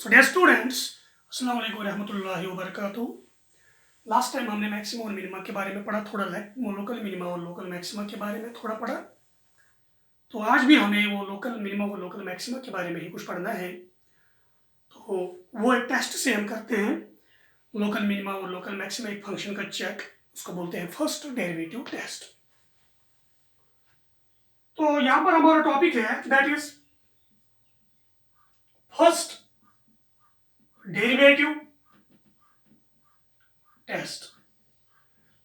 So dear students, अस्सलाम वालेकुम रहमतुल्लाहि व बरकातुहू। लास्ट टाइम हमने मैक्सिमा और मिनिमा के बारे में पढ़ा, थोड़ा लोकल मिनिमा और लोकल मैक्सिमा के बारे में थोड़ा पढ़ा। तो आज भी हमें वो लोकल मिनिमा और लोकल मैक्सिमा के बारे में ही कुछ पढ़ना है। तो वो एक टेस्ट से हम करते हैं लोकल मिनिमा और लोकल मैक्सिमा एक फंक्शन का चेक, उसको बोलते हैं फर्स्ट डेरिवेटिव टेस्ट। तो यहाँ पर हमारा टॉपिक है that is first derivative test.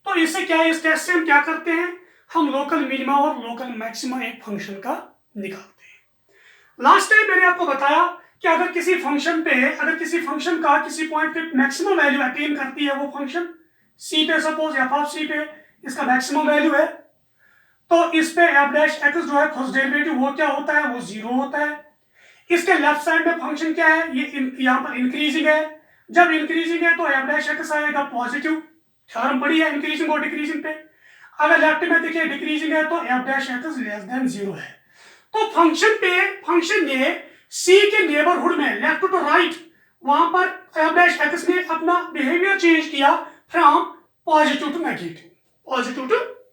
तो इससे क्या है, इस टेस्ट से हम क्या करते हैं, हम लोकल मिनिमा और लोकल मैक्सिमा एक फंक्शन का निकालते हैं। लास्ट टाइम मैंने आपको बताया कि अगर किसी फंक्शन का किसी पॉइंट पे मैक्सिमम वैल्यू अटेन करती है, वो फंक्शन सी पे, सपोज एफ ऑफ सी पे इसका मैक्सिमम वैल्यू है, तो इस पे एफ डैश एक्स जो है फर्स्ट डेरिवेटिव वो क्या होता है, वो जीरो होता है। इसके लेफ्ट साइड में फंक्शन क्या है, ये यहाँ पर इंक्रीजिंग है। जब इंक्रीजिंग है तो एफ डैश एक्स आएगा पॉजिटिव, थ्योरम पड़ी है इंक्रीजिंग और डिक्रीजिंग पे। अगर लेफ्ट में देखिए डिक्रीजिंग है तो F dash x less than zero है। तो फंक्शन ने सी के नेबरहुड में लेफ्ट टू राइट, वहां पर एफ डैश एक्स ने अपना बिहेवियर चेंज किया from positive to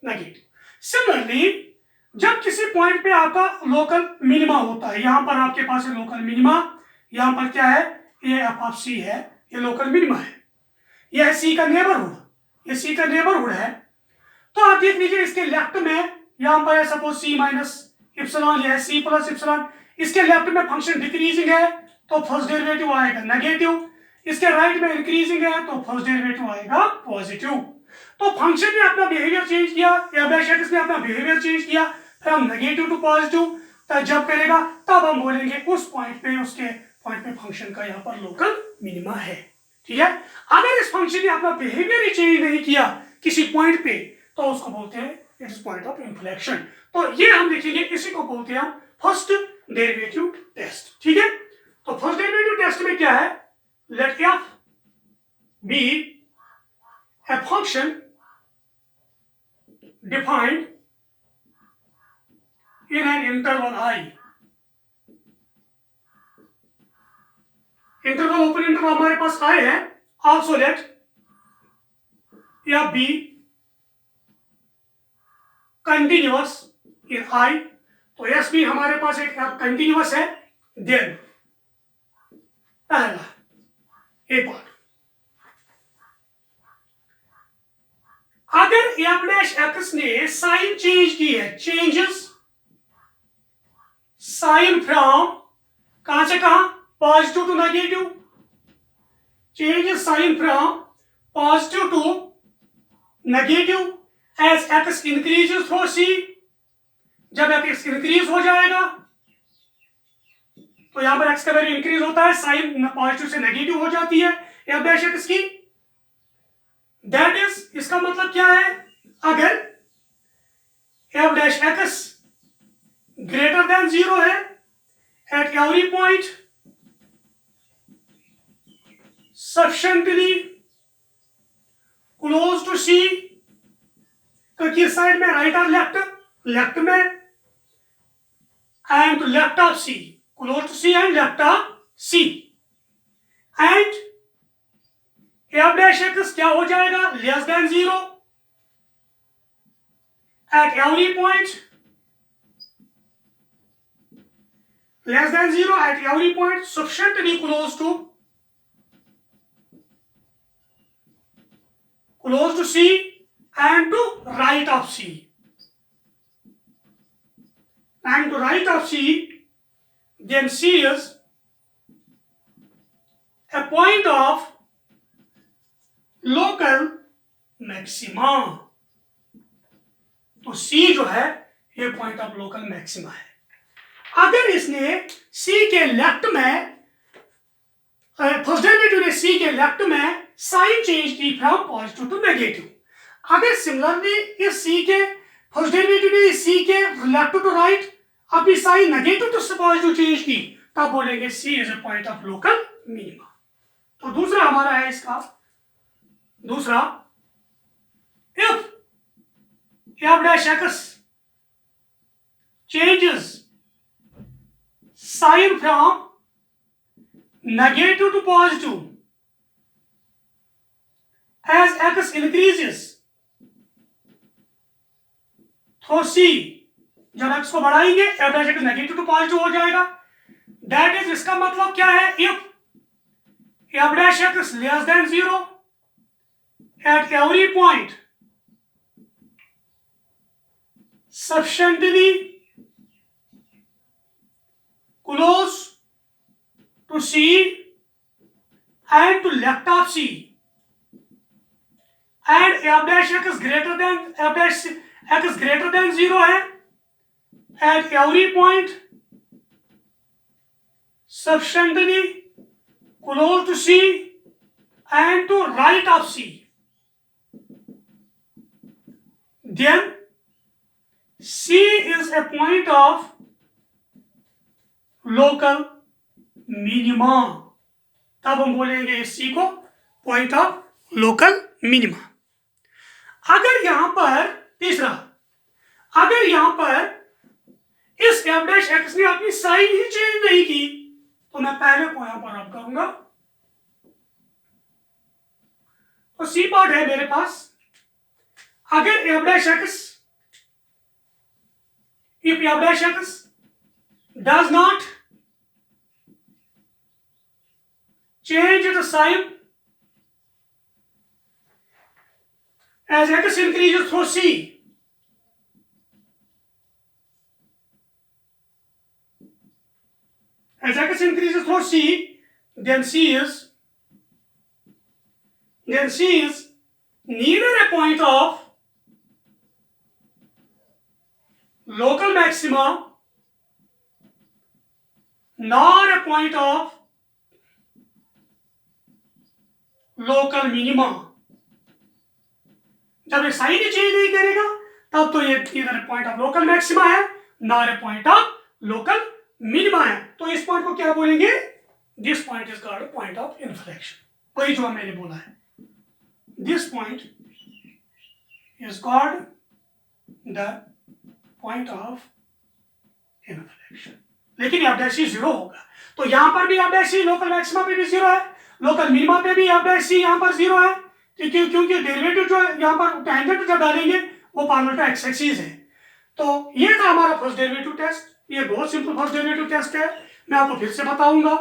negative. Similarly जब किसी पॉइंट पे आपका लोकल मिनिमा होता है, यहां पर आपके पास है लोकल मिनिमा, यहां पर क्या है, ये एफ ऑफ सी है, ये लोकल मिनिमा है, ये है सी का नेबरहुड, ये सी का नेबरहुड है। तो आप देख लीजिए इसके लेफ्ट में यहां पर है सपोज सी माइनस इप्सिलॉन, यह है सी प्लस इप्सिलॉन। इसके लेफ्ट में फंक्शन डिक्रीजिंग है तो फर्स्ट डेरिवेटिव आएगा नेगेटिव, इसके राइट में इंक्रीजिंग है तो फर्स्ट डेरिवेटिव आएगा पॉजिटिव। तो फंक्शन ने अपना बिहेवियर चेंज किया, या बेशक ने अपना बिहेवियर चेंज किया फ्रॉम नेगेटिव टू पॉजिटिव। तो जब करेगा तब हम बोलेंगे उस पॉइंट पे, उसके पॉइंट पे फंक्शन का यहाँ पर लोकल मिनिमा है। ठीक है, अगर इस फंक्शन ने अपना बिहेवियर ही चेंज नहीं किया किसी पॉइंट पे, तो उसको बोलते हैं it is point of inflection. तो ये हम देखेंगे, इसी को बोलते हैं हम फर्स्ट डेरिवेटिव टेस्ट। ठीक है, तो फर्स्ट डेरिवेटिव टेस्ट में क्या है, let f be a function defined in an interval I. Interval open interval हमारे पास I है। Also let f be continuous in I, तो एस भी हमारे पास एक कंटिन्यूअस है। देन पहला ए पार्ट, अगर एफ डैश एक्स ने साइन चेंज की है, चेंजेस साइन फ्रॉम कहां से कहां, positive to negative, changes sign from positive to negative as x increases through c. जब एक्स इंक्रीज हो जाएगा तो यहां पर एक्स का वैल्यू इंक्रीज होता है, साइन पॉजिटिव से नेगेटिव हो जाती है एफ डैश एक्स की। दैट इज, इसका मतलब क्या है, अगर f dash x greater than zero है at every point sufficiently close to c, तो किस साइड में, राइट और लेफ्ट में, and left of c, close to c and left of c, and f dash x क्या हो जाएगा, less than zero at every point, less than zero at every point sufficiently close to C and to right of C, and to right of C, then C is a point of local maxima। तो C जो है ये point of local maxima है। अगर इसने C के left में, first derivative ने C के लेफ्ट में साइन चेंज की फ्रॉम पॉजिटिव टू नेगेटिव, अगर सिमिलरली इस C के फर्स्ट डेरिवेटिव ने C के लेफ्ट टू राइट अपनी sign negative to positive change की, तब बोलेंगे C is a point of local minima. तो दूसरा हमारा है इसका, दूसरा if f dash x changes sign from negative to positive as x increases through C, जब x को बढ़ाएंगे f dash x negative to positive हो जाएगा। दैट इज, इसका मतलब क्या है, if f dash x less than 0 at every point sufficiently close to C and to left of C, and f dash x greater than f dash x greater than 0 है at every point sufficiently close to C and to right of C, then C is a point of local minima। तब हम बोलेंगे इस C को point of local minima. अगर यहां पर तीसरा, अगर यहां पर इस f डैश x ने अपनी साइन ही चेंज नहीं की तो मैं पहले को यहां पर रब करूंगा। तो सी पार्ट है मेरे पास, अगर f dash x, if f dash x does not change its sign as x increases through C, as x increases through C, then C is neither a point of local maxima nor a point of local minima। जब ये sign ही change नहीं करेगा तब तो ये इधर point of local maxima है nor a point of local minima है। तो इस पॉइंट को क्या बोलेंगे, this point is called point of inflection. वही जो मैंने बोला है, this point is called the point of inflection. लेकिन एफ डैश सी 0 होगा, तो यहां पर भी F dash C local maxima पे भी 0 है, लोकल मिनिमा पे भी एफ डैश सी यहां पर 0 है, क्योंकि डेरिवेटिव जो यहां पर टेंजेंट जब डालेंगे वो पैरेलल टू एक्स एक्सिस है। तो ये था हमारा फर्स्ट डेरिवेटिव टेस्ट। ये बहुत सिंपल फर्स्ट डेरिवेटिव टेस्ट है, मैं आपको फिर से बताऊंगा।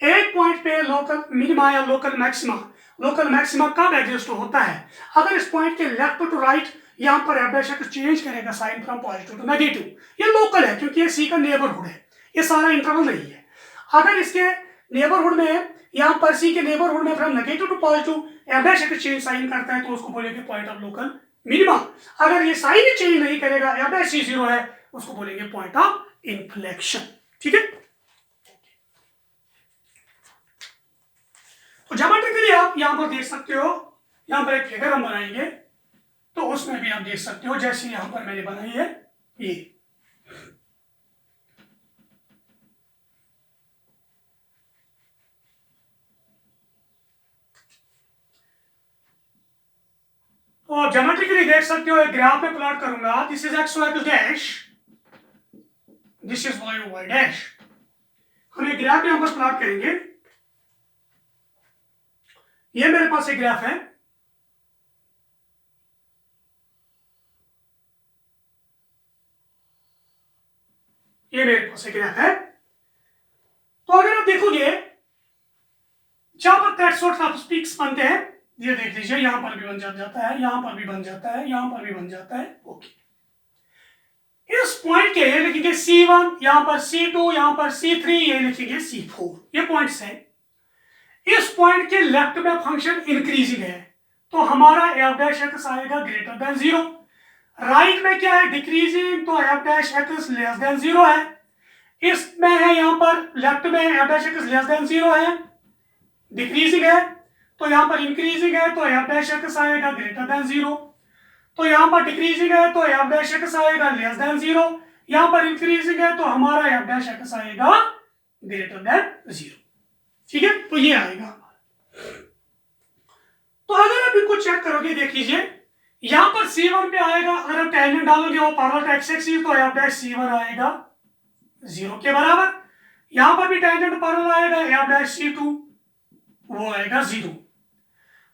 एक पॉइंट पे लोकल मिनिमा या लोकल मैक्सिमा कब एग्जिस्ट होता है, अगर इस पॉइंट के लेफ्ट टू राइट यहाँ पर एफ डैश एक्स चेंज करेगा sign from positive to negative, ये लोकल है क्योंकि ये सी का नेबरहुड है, ये सारा इंटरवल नहीं है। अगर इसके नेबरहुड में, यहाँ पर सी के नेबरहुड में from negative to positive f dash x change sign करता है तो उसको बोलेंगे पॉइंट ऑफ लोकल मिनिमा। अगर ये साइन ही चेंज नहीं करेगा, एफ डैश सी 0 है, उसको बोलेंगे पॉइंट ऑफ इन्फ्लेक्शन। ठीक है, तो ज्योमेट्रिकली आप यहां पर देख सकते हो, यहां पर एक फिगर हम बनाएंगे तो उसमें भी आप देख सकते हो, जैसे यहां पर मैंने बनाई है ये। तो ज्योमेट्रिकली देख सकते हो, एक ग्राफ में प्लॉट करूंगा, this is x y dash, this is y y dash. हम एक ग्राफ यहां पर प्लॉट करेंगे। ये मेरे पास एक ग्राफ है, ये मेरे पास एक ग्राफ है। तो अगर आप देखोगे जहां पर दैट सॉर्ट ऑफ पीक्स बनते हैं, ये देख लीजिए, यहां पर भी बन जाता है, यहां पर भी बन जाता है, यहां पर भी बन जाता है। ओके, इस पॉइंट के लिखेंगे C1, यहां पर C2, यहां पर C3, ये लिखेंगे C4, ये पॉइंट्स है। इस पॉइंट के लेफ्ट में फंक्शन इंक्रीजिंग है तो हमारा एफ डैश एक्स आएगा ग्रेटर देन 0। राइट में क्या है, डिक्रीजिंग, तो F dash x less than 0 है। इसमें है यहां पर लेफ्ट में F dash x less than 0 है, डिक्रीजिंग है, तो यहां पर इंक्रीजिंग है तो एफ डैश एक्स आएगा ग्रेटर देन 0। तो यहां पर डिक्रीजिंग है तो एफ डैश एक्स आएगा लेस देन 0, यहां पर इंक्रीजिंग है तो हमारा एफ डैश एक्स आएगा ग्रेटर देन 0। ठीक है, तो ये आएगा। तो अगर आप इनको चेक करोगे, देख लीजिए, यहां पर C1 पे आएगा, अगर आप टेंजेंट डालोगे वो पैरेलल टू एक्स एक्सिस तो एफ डैश C1 आएगा 0 के बराबर। यहां पर भी टेंजेंट पैरेलल आएगा, एफ डैश C2 वो आएगा 0।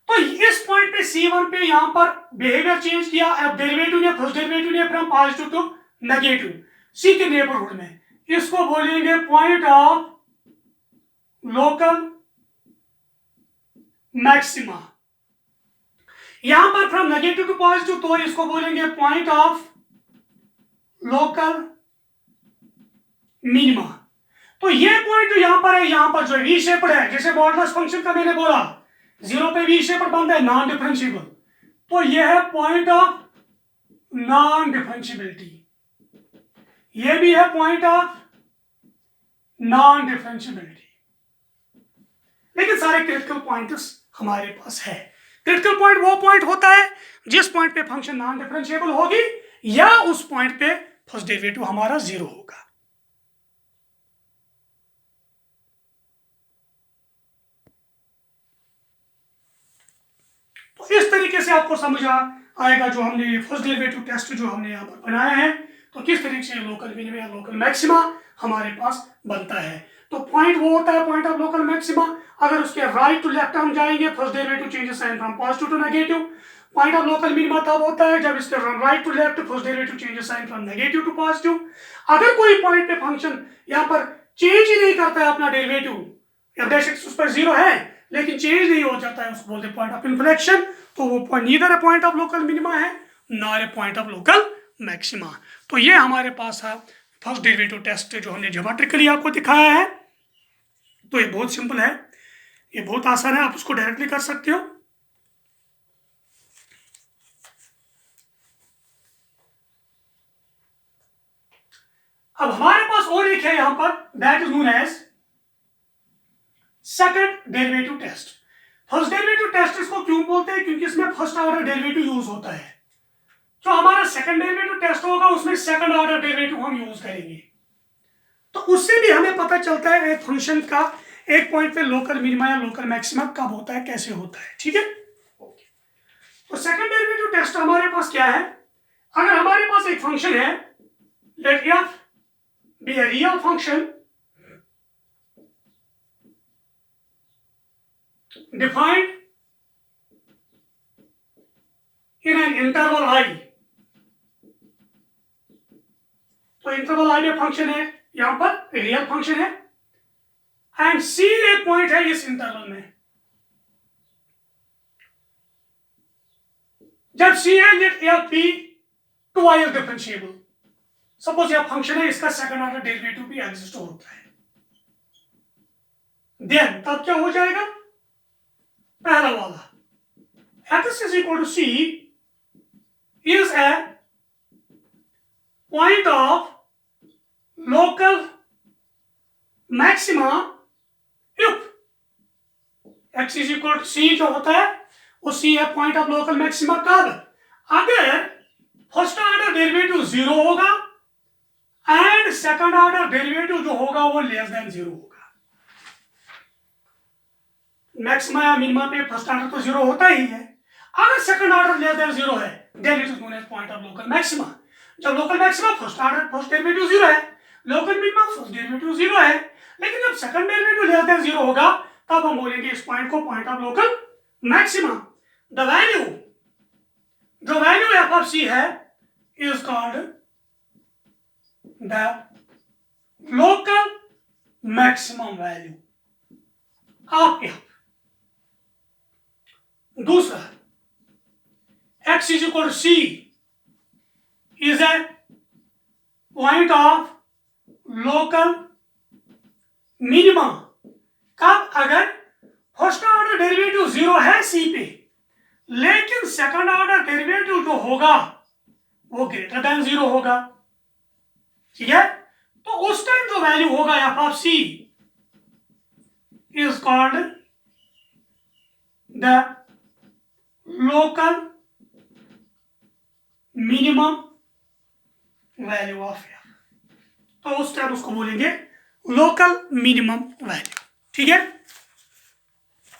तो इस पॉइंट पे C1 पे यहां पर बिहेवियर चेंज किया, अब डेरिवेटिव ने फर्स्ट डेरिवेटिव ने from positive to negative C के नेबरहुड में, इसको बोलेंगे पॉइंट ऑफ लोकल मैक्सिमा। यहां पर फ्रॉम नेगेटिव टू पॉजिटिव तो इसको बोलेंगे पॉइंट ऑफ लोकल मिनिमा। तो ये पॉइंट जो यहां पर है, यहां पर जो वी शेप्ड है, जैसे मॉडुलस फंक्शन का मैंने बोला 0 पे वी शेप्ड बनता है नॉन डिफरेंशिएबल, तो ये है पॉइंट ऑफ नॉन डिफरेंशिएबिलिटी, ये भी है पॉइंट ऑफ नॉन डिफरेंशिएबिलिटी। लेकिन सारे क्रिटिकल पॉइंट्स हमारे पास है। क्रिटिकल पॉइंट वो पॉइंट होता है जिस पॉइंट पे फंक्शन नॉन डिफरेंशिएबल होगी या उस पॉइंट पे फर्स्ट डेरिवेटिव हमारा 0 होगा। तो इस तरीके से आपको समझ आएगा जो हमने फर्स्ट डेरिवेटिव टेस्ट जो हमने यहाँ पर बनाया है, तो किस तरीके से लोकल मिनिमा या लोकल मैक्सिमा हमारे पास बनता है। तो पॉइंट वो होता है पॉइंट ऑफ लोकल मैक्सिमा, अगर उसके राइट टू लेफ्ट हम जाएंगे first derivative changes sign from positive to negative. Point of local minima तब होता है जब इसके right to left first derivative changes sign from negative to positive. अगर कोई पॉइंट पे फंक्शन यहाँ पर चेंज ही नहीं करता है अपना डेरिवेटिव, उस पर 0 है लेकिन चेंज नहीं हो जाता है, उसको बोलते हैं पॉइंट ऑफ इन्फ्लेक्शन, तो वो point neither a point of local minima है nor a point of local maxima. तो ये हमारे पास है फर्स्ट डेरिवेटिव टेस्ट जो हमने ज्योमेट्रिकली आपको दिखाया है। तो ये बहुत सिंपल है, ये बहुत आसान है, आप उसको डायरेक्टली कर सकते हो। अब हमारे पास और एक है यहां पर, that is known as second derivative test. First derivative test इसको क्यों बोलते हैं, क्योंकि इसमें फर्स्ट ऑर्डर डेरिवेटिव यूज होता है। जो हमारा सेकंड डेरिवेटिव टेस्ट होगा उसमें सेकंड ऑर्डर डेरिवेटिव हम यूज करेंगे, तो उससे भी हमें पता चलता है एक फंक्शन का एक पॉइंट पे लोकल मिनिमा या लोकल मैक्सिमा कब होता है, कैसे होता है। ठीक है, तो सेकंड डेरिवेटिव टेस्ट हमारे पास क्या है, अगर हमारे पास एक फंक्शन है, let f be a real function defined in an interval I, तो इंटरवल I में फंक्शन है, यहां पर रियल फंक्शन है, एंड C एक पॉइंट है इस इंटरवल में। जब C है let F be twice differentiable, suppose यह फंक्शन है, इसका सेकंड ऑर्डर डेरिवेटिव भी एग्जिस्ट होता है, देन तब क्या हो जाएगा, पहला वाला x is equal to C is a point of local maxima if x is equal to C जो होता है वो C है पॉइंट ऑफ लोकल मैक्सिमा कब, अगर फर्स्ट ऑर्डर डेरिवेटिव 0 होगा एंड सेकंड ऑर्डर डेरिवेटिव जो होगा वो लेस देन 0 होगा। मैक्सिमा या मिनिमा पे फर्स्ट ऑर्डर तो 0 होता ही है, अगर सेकंड ऑर्डर लेस देन 0 है then it is known as point of local maxima. जब local maxima first order first derivative 0 है, लोकल मिनिमा फर्स्ट डेरिवेटिव 0 है, लेकिन जब सेकंड डेरिवेटिव लेस देन 0 होगा तब हम बोलेंगे इस पॉइंट को point of local maxima. The value, जो वैल्यू एफ ऑफ सी है is called the local maximum value of F. दूसरा, x is equal to C is a point of local minima कब, अगर फर्स्ट ऑर्डर डेरिवेटिव 0 है C पे लेकिन second order derivative जो होगा वो ग्रेटर देन 0 होगा। ठीक है, तो उस टाइम जो वैल्यू होगा F of C is called the local minimum value of f, तो उस टाइम उसको बोलेंगे लोकल मिनिमम वैल्यू। ठीक है,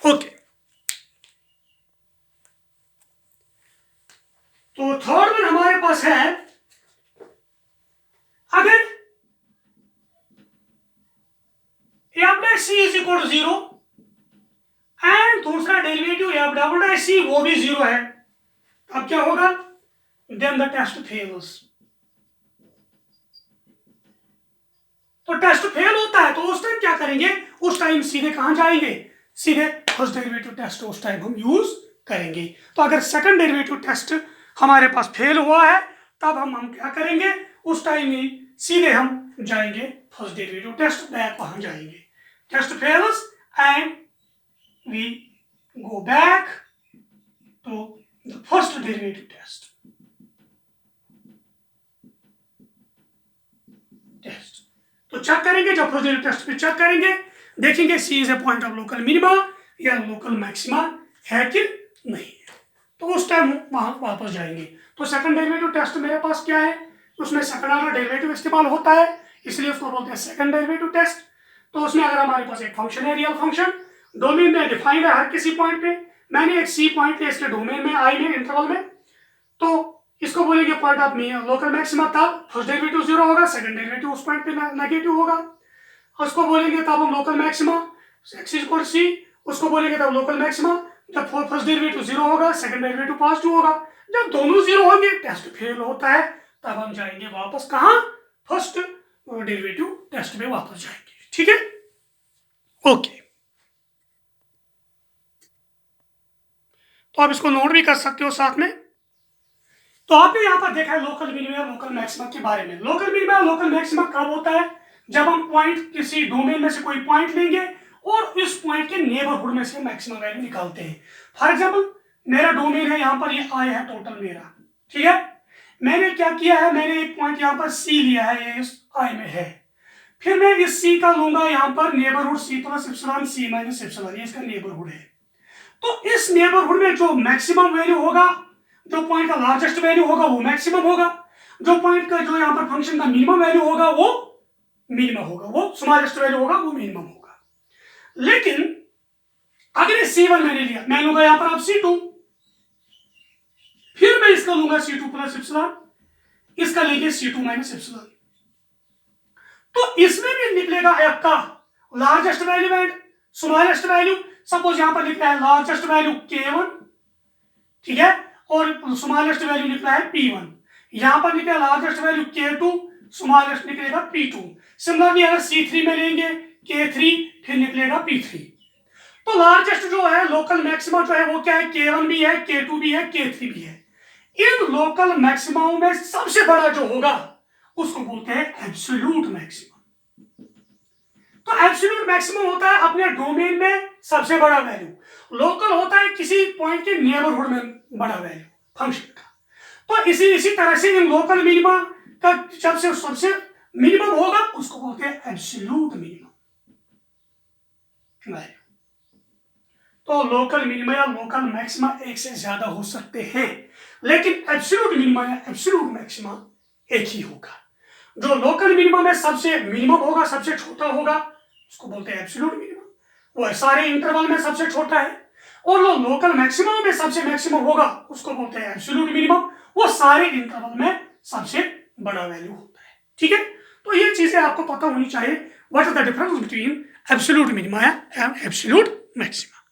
ओके। तो थर्ड वन हमारे पास है, अगर C is equal to 0 and दूसरा derivative f double dash C वो भी 0 है, अब क्या होगा? Then the test fails. तो टेस्ट फेल होता है तो उस टाइम क्या करेंगे? उस टाइम सीधे कहां जाएंगे? सीधे फर्स्ट डेरिवेटिव टेस्ट उस टाइम हम यूज करेंगे। तो अगर सेकंड डेरिवेटिव टेस्ट हमारे पास फेल हुआ है तब हम क्या करेंगे? उस टाइम ही सीधे हम जाएंगे फर्स्ट डेरिवेटिव टेस्ट, बैक वहां जाएंगे। Test fails and we go back to the first derivative test. तो चेक करेंगे, जब फर्स्ट डेरिवेटिव टेस्ट पे चेक करेंगे, देखेंगे c is a point of local minima या लोकल मैक्सिमा है कि नहीं है, तो उस टाइम वहां वापस जाएंगे। तो सेकंड डेरिवेटिव टेस्ट मेरे पास क्या है? उसमें सेकंड ऑर्डर डेरिवेटिव इस्तेमाल होता है, इसलिए उसको बोलते हैं सेकंड डेरिवेटिव टेस्ट। तो उसमें अगर हमारे पास एक फंक्शन है, रियल फंक्शन, डोमेन में डिफाइंड है हर किसी पॉइंट पे, मैंने एक सी पॉइंट लिया इसके डोमेन में, आई में, इंटरवल में, तो इसको बोलेंगे पॉइंट ऑफ लोकल मैक्सिमा, तब फर्स्ट डेरिवेटिव 0 होगा, सेकंड डेरिवेटिव उस पॉइंट पे नेगेटिव होगा। उसको बोलेंगे तब हम local maxima x equal to c, उसको बोलेंगे तब लोकल मैक्सिमा, जब फर्स्ट डेरिवेटिव 0 होगा, सेकंड डेरिवेटिव पॉजिटिव होगा। जब दोनों 0 होंगे, टेस्ट फेल होता है, तब हम जाएंगे वापस कहां? फर्स्ट डेरिवेटिव टेस्ट में वापस जाएंगे। ठीक है, ओके। तो आप इसको नोट भी कर सकते हो साथ में। तो आपने यहां पर देखा है लोकल मिनिमा और लोकल मैक्सिमा के बारे में। लोकल मिनिमा और लोकल मैक्सिमा कब होता है? जब हम पॉइंट किसी डोमेन में से कोई पॉइंट लेंगे और इस पॉइंट के नेबरहुड में से मैक्सिमम वैल्यू निकालते हैं। फॉर एग्जांपल मेरा डोमेन है, यहां पर ये आई है टोटल मेरा, ठीक है। मैंने क्या किया है? मैंने एक पॉइंट यहां पर सी लिया है, ये इस आई में है, फिर मैं इस सी का लूंगा यहां पर नेबरहुड सी प्लस एप्सिलॉन सी माइनस एप्सिलॉन, ये इसका नेबरहुड है। तो इस नेबरहुड में जो मैक्सिमम वैल्यू होगा, जो पॉइंट का लार्जेस्ट वैल्यू होगा वो मैक्सिमम होगा, जो पॉइंट का जो यहां पर फंक्शन का मिनिमम वैल्यू होगा वो मिनिमम होगा, वो स्मॉलेस्ट वैल्यू होगा वो मिनिमम होगा। लेकिन अगर ये C1 मैंने लिया, मैं लूंगा यहां पर आप C2, फिर मैं इसका लूंगा C2 प्लस एप्सिलॉन, इसका लेंगे C2 माइनस एप्सिलॉन, तो इसमें भी निकलेगा आपका largest value and smallest value. Suppose यहां पर लिखा है लार्जेस्ट वैल्यू K1, ठीक है, और स्मॉलेस्ट वैल्यू निकला है P1। यहां पर निकला लार्जेस्ट वैल्यू K2, स्मॉलेस्ट निकलेगा P2। सिमिलरली अगर C3 में लेंगे K3, फिर निकलेगा P3। तो लार्जेस्ट जो है लोकल मैक्सिमा जो है वो क्या है? K1 भी है, K2 भी है, K3 भी है। इन लोकल मैक्सिमाओं में सबसे बड़ा जो होगा उसको बोलते हैं एब्सोल्यूट मैक्सिमा। तो एब्सोल्यूट मैक्सिमम होता है अपने डोमेन में सबसे बड़ा वैल्यू, लोकल होता है किसी पॉइंट के नेबरहुड में बड़ा वैल्यू फंक्शन का। तो इसी तरह से इन लोकल मिनिमा का जब से सबसे मिनिमम होगा उसको बोलते हैं एब्सोल्यूट मिनिमम वैल्यू। तो लोकल मिनिमा या लोकल मैक्सिमा एक से ज्यादा हो सकते हैं, लेकिन एब्सोल्यूट मिनिमा या एब्सोल्यूट मैक्सिमा एक ही होगा। जो लोकल मिनिमा में सबसे मिनिमम होगा, सबसे छोटा होगा, उसको बोलते हैं एब्सोल्यूट मिनिमम, वो सारे इंटरवल में सबसे छोटा है। और जो लोकल मैक्सिमम में सबसे मैक्सिमम होगा उसको बोलते हैं एब्सोल्यूट मिनिमम, वो सारे इंटरवल में सबसे बड़ा वैल्यू होता है। ठीक है, तो ये चीजें आपको पता होनी चाहिए, what is the difference between absolute minima and absolute maxima.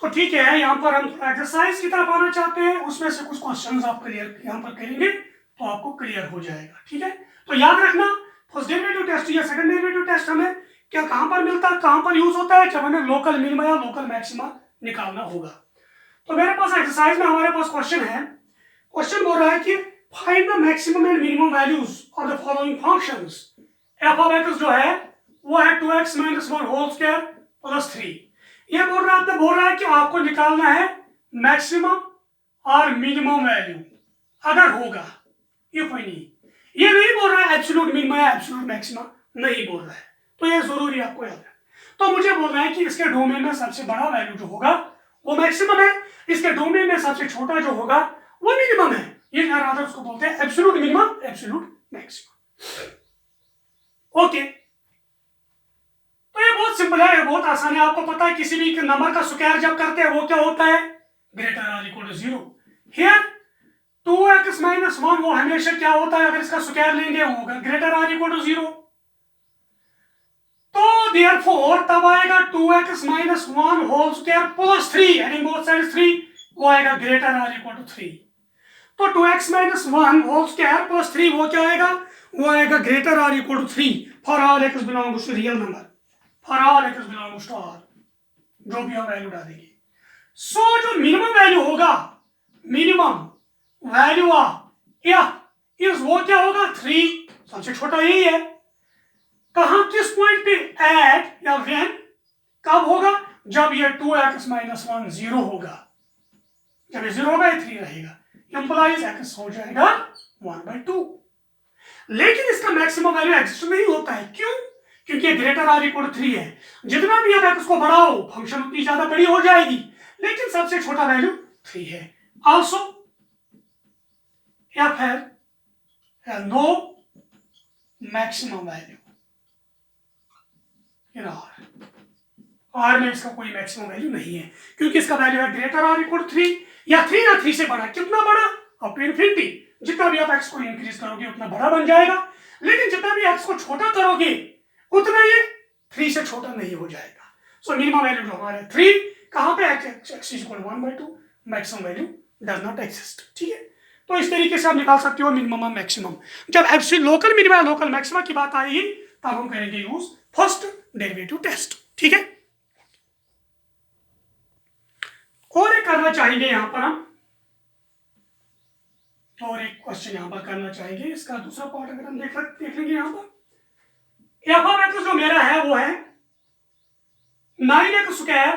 तो ठीक है, यहाँ पर हम एक्सरसाइज की तरफ आना चाहते हैं, उसमें से कुछ क्वेश्चंस आप क्लियर यहाँ पर करेंगे तो आपको क्लियर हो जाएगा। ठीक है, तो याद रखना फर्स्ट डेरिवेटिव टेस्ट या सेकंड डेरिवेटिव टेस्ट हमें क्या कहां पर मिलता है, कहां पर यूज होता है? जब हमें लोकल मिनिमा या लोकल मैक्सिमा निकालना होगा। तो मेरे पास एक्सरसाइज में हमारे पास क्वेश्चन है, क्वेश्चन बोल रहा है कि find the maximum and minimum values of the following functions. F of x जो है वो है 2x - 1 होल स्क्वायर प्लस 3। ये बोल रहा है कि आपको निकालना है मैक्सिमम और मिनिमम वैल्यू अगर होगा, इफ नहीं। ये नहीं बोल रहा है एब्सोल्यूट मिनिमा या एब्सोल्यूट मैक्सिमा, नहीं बोल रहा है, तो ये जरूरी आपको याद है। तो मुझे बोल रहा है कि इसके डोमेन में सबसे बड़ा वैल्यू जो होगा वो मैक्सिमम है, इसके डोमेन में सबसे छोटा जो होगा वो मिनिमम है। ये रादर उसको बोलते हैं absolute minimum, absolute maximum. Okay, तो ये बहुत सिंपल है, ये बहुत आसान है। आपको पता है किसी भी नंबर का स्क्वायर जब करते हैं वो क्या होता है? ग्रेटर और इक्वल टू 0। हियर 2x - 1 वो हमेशा क्या होता है? अगर इसका स्क्वायर लेंगे होगा ग्रेटर और इक्वल टू 0। तो देयरफॉर तब आएगा 2x minus 1 whole square plus 3, adding both sides 3, वो आएगा ग्रेटर आर इक्वल टू 3। तो 2x minus 1 whole square plus 3 वो क्या आएगा, वो आएगा greater or equal to 3 for all x belongs to real number, for all x belongs to R, जो भी हम वैल्यू डालेंगे। सो जो मिनिमम वैल्यू होगा, minimum value of f is वो क्या होगा 3, सबसे छोटा यही है। कहां किस पॉइंट पे, एट या व्हेन, कब होगा, जब ये 2x माइनस 1 0 होगा, जब ये 0 होगा ये 3 रहेगा, इंप्लाइज x हो जाएगा 1/2। लेकिन इसका मैक्सिमम वैल्यू एग्जिस्ट नहीं होता है, क्यों, क्योंकि ग्रेटर आर इक्वल 3 है। जितना भी आप x को बढ़ाओ फंक्शन उतनी ज्यादा बड़ी हो जाएगी, लेकिन सबसे छोटा वैल्यू 3 है। ऑल्सो एफ है no maximum value in R में इसका कोई मैक्सिमम वैल्यू नहीं है, क्योंकि इसका वैल्यू है ग्रेटर आर इक्वल 3 या 3 या 3 से बड़ा। कितना बड़ा, अप टू इनफिनिटी, जितना भी आप x को इंक्रीज करोगे उतना बड़ा बन जाएगा, लेकिन जितना भी x को छोटा करोगे उतना ये 3 से छोटा नहीं हो जाएगा। सो मिनिमम वैल्यू जो हमारा 3, कहां पे x equal 1/2, maximum value does not exist. ठीक है, तो इस तरीके से आप निकाल सकते हो मिनिमम और मैक्सिमम। जब absolute local minimum local maxima की बात आएगी तब हम करेंगे यूज फर्स्ट डेरिवेटिव टेस्ट। ठीक है, और एक करना चाहेंगे यहां पर हम, और एक क्वेश्चन यहां पर करना चाहेंगे, इसका दूसरा पार्ट अगर हम देख लेंगे यहां पर, एफ ऑफ एक्स जो मेरा है वो है 9x square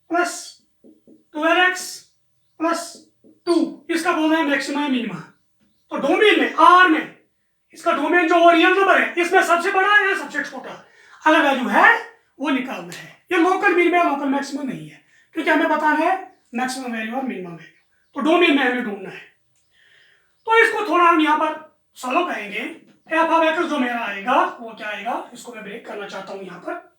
plus 12x plus 2, इसका बोलना है मैक्सिमम मिनिमा। तो डोमेन में आर में इसका डोमेन जो रियल नंबर है, इसमें सबसे बड़ा है या सबसे छोटा, अगर वैल्यू है वो निकालना है। ये लोकल मिनिमा लोकल मैक्सिमम नहीं है, क्योंकि हमें बताना है मैक्सिमम वैल्यू और मिनिमम वैल्यू, तो डोमेन में हमें ढूंढना है। तो इसको थोड़ा हम यहाँ पर सॉल्व करेंगे। एफ ऑफ एक्स जो मेरा आएगा वो क्या आएगा, इसको मैं ब्रेक करना चाहता हूं यहाँ पर।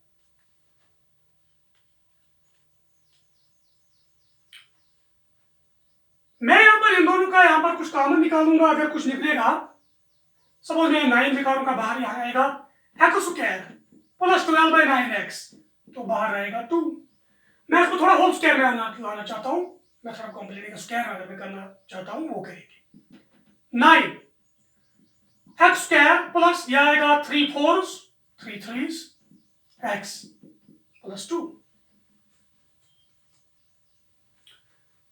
मैं यहाँ पर इन दोनों का यहाँ पर कुछ कॉमन निकालूंगा, अगर कुछ निकलेगा, सपोज मैं 9 निकालूंगा, बाहर यहाँ आएगा एक्स स्क्वायर प्लस 12/9x, तो बाहर आएगा 2। मैं इसको थोड़ा होल स्क्वायर में लाना चाहता हूँ, मैं थोड़ा कॉम्प्लिकेटेड स्क्वायर अगर मैं करना चाहता हूँ वो करेंगे। 9 एक्स स्क्वायर प्लस यह आएगा 3 4s 3 3s x प्लस 2।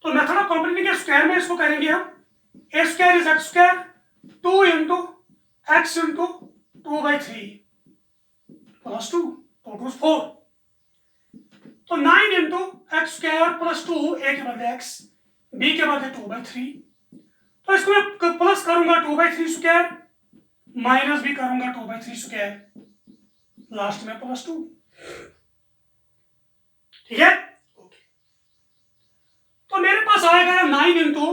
तो मेथड ऑफ कॉम्प्लिकेटेड स्क्वायर में इसको करेंगे हम, a square is x square 2 into x into 2/3 plus 2, तो 2 4। तो 9 into x square plus 2, a के बदले x, b के बदले 2/3, तो इसको मैं प्लस करूंगा 2/3 स्क्वायर, माइनस भी करूंगा 2/3 स्क्वायर, लास्ट में प्लस 2। ठीक है, तो मेरे पास आएगा 9 इंटू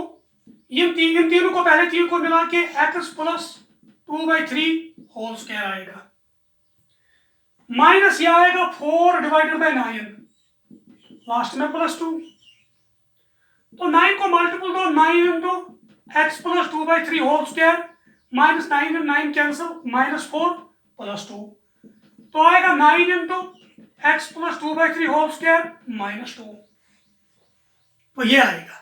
इन तीनों को, पहले 3 को मिला के x प्लस 2/3 होल स्क्वायर आएगा, माइनस यह आएगा 4 डिवाइडेड बाय 9, लास्ट में प्लस 2। तो 9 को मल्टीपल दो, 9 into x plus 2/3 whole square, minus 9 और 9 कैंसिल, माइनस 4 प्लस 2, तो आएगा 9 into x plus 2/3 whole square minus 2, तो ये आएगा।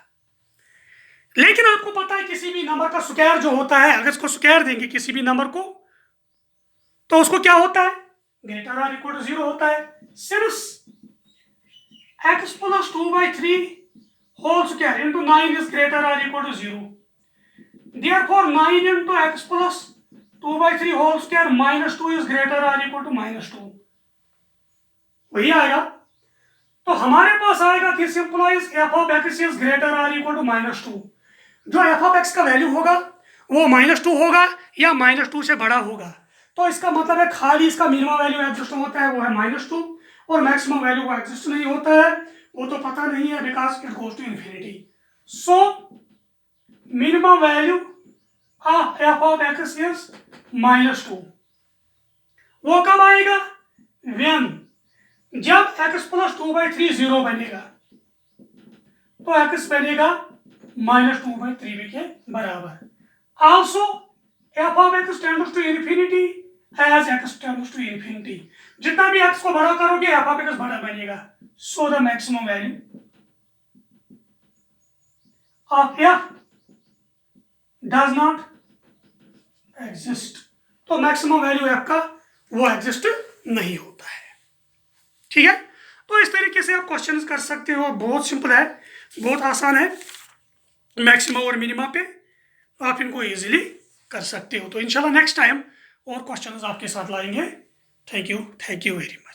लेकिन आपको पता है किसी भी नंबर का स्क्वायर जो होता है, अगर इसको स्क्वायर देंगे किसी भी नंबर को, तो उसको क्या होता है, ग्रेटर आर इक्वल टू 0 होता है। Since x plus 2/3 whole square into 9 is greater or equal to 0, therefore 9 into x plus 2/3 whole square minus 2 is greater or equal to -2, वही आएगा। तो हमारे पास आएगा this implies f of x is greater or equal to -2। जो f of x का value होगा वो -2 होगा या -2 से बड़ा होगा, तो इसका मतलब है खाली इसका मिनिमम वैल्यू एग्जिस्ट होता है वो है -2, और मैक्सिमम वैल्यू वो एग्जिस्ट नहीं होता है, वो तो पता नहीं है because it goes to infinity. So minimum value of f of x is -2। वो कब आएगा, व्हेन, जब x प्लस 2/3 0 बनेगा, तो x बनेगा -2/3 के बराबर। Also f of x tends to infinity as x tends to infinity, जितना भी एक्स को बड़ा करोगे एफ ऑफ एक्स बड़ा बनेगा। So the maximum value of F does not exist. तो मैक्सिमम वैल्यू एफ का वो एग्जिस्ट नहीं होता है। ठीक है, तो इस तरीके से आप क्वेश्चंस कर सकते हो, बहुत सिंपल है, बहुत आसान है। मैक्सिमा और मिनिमा पे आप इनको इजीली कर सकते हो। तो इंशाल्लाह नेक्स्ट टाइम और क्वेश्चंस आपके साथ लाएंगे। Thank you very much.